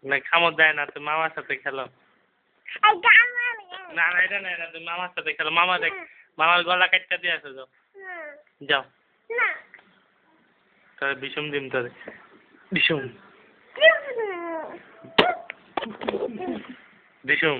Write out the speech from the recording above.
না কামড় দেয় না, তুমি মামার সাথে খেলো। না না এটা না, তুমি মামার সাথে খেলো। মামা দেখ, মামার গলা কাটটা দিয়ে আসো, যাও যাও। তোর বিষম দিম, তোর বিষম বিষম।